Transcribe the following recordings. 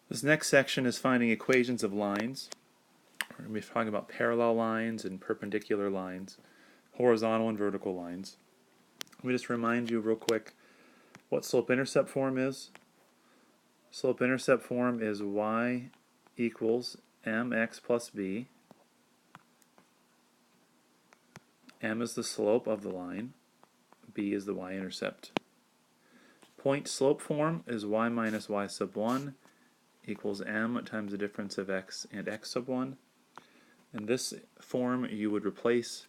This next section is finding equations of lines. We're going to be talking about parallel lines and perpendicular lines, horizontal and vertical lines. Let me just remind you real quick what slope-intercept form is. Slope-intercept form is y equals mx plus b. M is the slope of the line, b is the y-intercept. Point slope form is y minus y sub 1 equals m times the difference of x and x sub 1. In this form, you would replace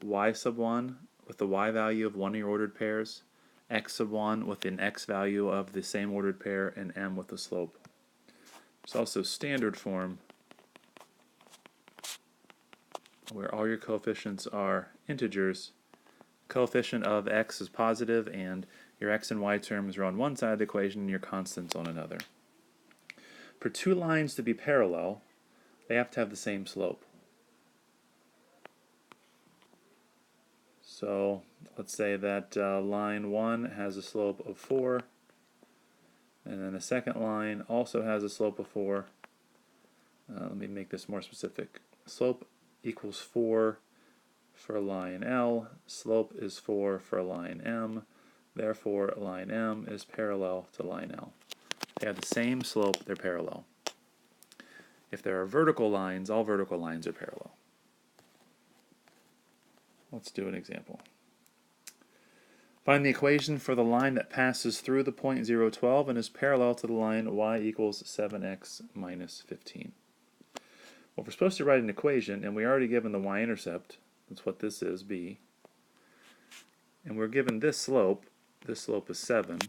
y sub 1 with the y value of one of your ordered pairs, x sub 1 with an x value of the same ordered pair, and m with the slope. There's also standard form, where all your coefficients are integers. Coefficient of x is positive, and your x and y terms are on one side of the equation and your constants on another. For two lines to be parallel, they have to have the same slope. So let's say that line 1 has a slope of 4, and then the second line also has a slope of 4. Let me make this more specific. Slope equals 4 for line L, slope is 4 for line M, therefore line M is parallel to line L. They have the same slope, they're parallel. If there are vertical lines, all vertical lines are parallel. Let's do an example. Find the equation for the line that passes through the point 0, 12 and is parallel to the line y equals 7x minus 15. Well, we're supposed to write an equation, and we already given the y-intercept. That's what this is, b. And we're given this slope. This slope is 7.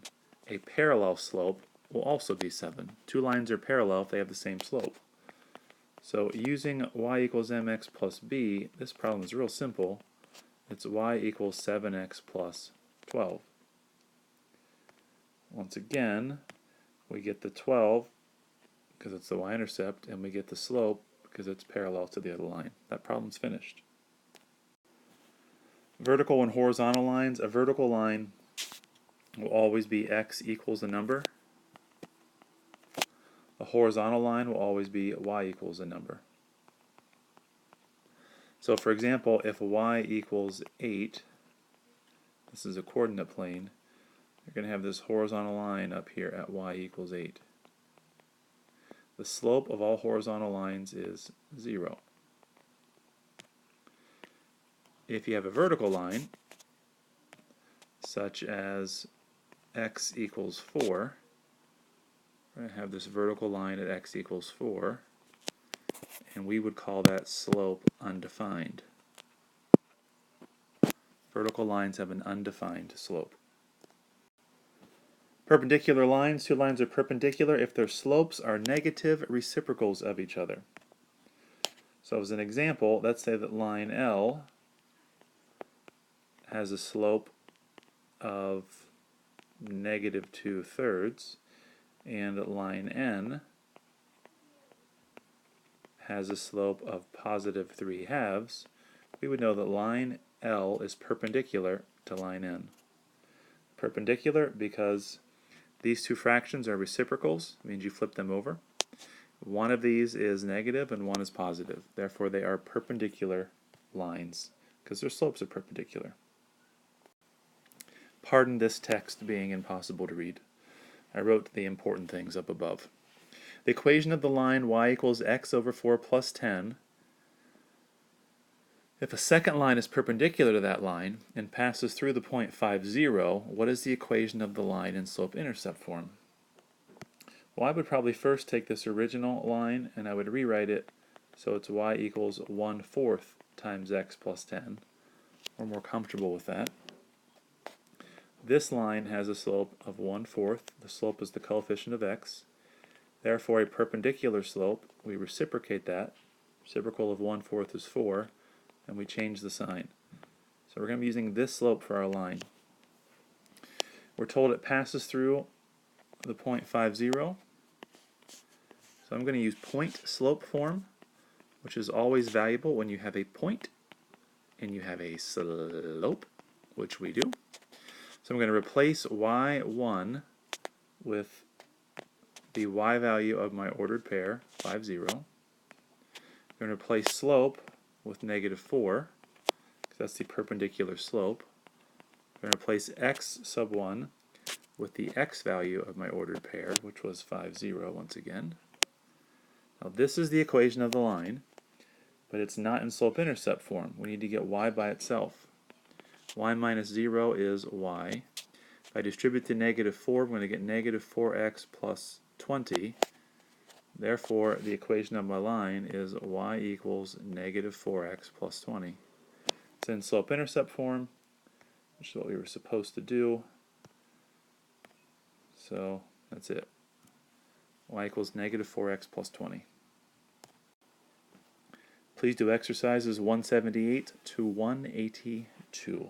A parallel slope will also be 7. Two lines are parallel if they have the same slope. So using y equals mx plus b, this problem is real simple. It's y equals 7x plus 12. Once again, we get the 12 because it's the y-intercept, and we get the slope because it's parallel to the other line. That problem's finished. Vertical and horizontal lines. A vertical line will always be x equals a number. A horizontal line will always be y equals a number. So for example, if y equals 8, this is a coordinate plane, you're going to have this horizontal line up here at y equals 8. The slope of all horizontal lines is 0. If you have a vertical line, such as x equals 4, we're going to have this vertical line at x equals 4, and we would call that slope undefined. Vertical lines have an undefined slope. Perpendicular lines. Two lines are perpendicular if their slopes are negative reciprocals of each other. So as an example, let's say that line L has a slope of negative 2/3, and line N has a slope of positive 3/2. We would know that line L is perpendicular to line N. Perpendicular because these two fractions are reciprocals, means you flip them over. One of these is negative and one is positive. Therefore, they are perpendicular lines because their slopes are perpendicular. Pardon this text being impossible to read. I wrote the important things up above. The equation of the line y equals x over 4 plus 10. If a second line is perpendicular to that line and passes through the point 5, 0, what is the equation of the line in slope-intercept form? Well, I would probably first take this original line and I would rewrite it so it's y equals 1/4 times x plus 10. We're more comfortable with that. This line has a slope of 1/4. The slope is the coefficient of x. Therefore, a perpendicular slope, we reciprocate that. Reciprocal of 1/4 is 4. And we change the sign. So we're going to be using this slope for our line. We're told it passes through the point 5, 0. So I'm going to use point slope form, which is always valuable when you have a point and you have a slope, which we do. So I'm going to replace y1 with the y value of my ordered pair, 5, 0. I'm going to replace slope with negative 4, because that's the perpendicular slope. I'm going to replace x sub 1 with the x value of my ordered pair, which was 5, 0 once again. Now this is the equation of the line, but it's not in slope-intercept form. We need to get y by itself. Y minus 0 is y. If I distribute the negative 4, I'm going to get negative 4x plus 20. Therefore, the equation of my line is y equals negative 4x plus 20. It's in slope-intercept form, which is what we were supposed to do. So that's it. Y equals negative 4x plus 20. Please do exercises 178 to 182.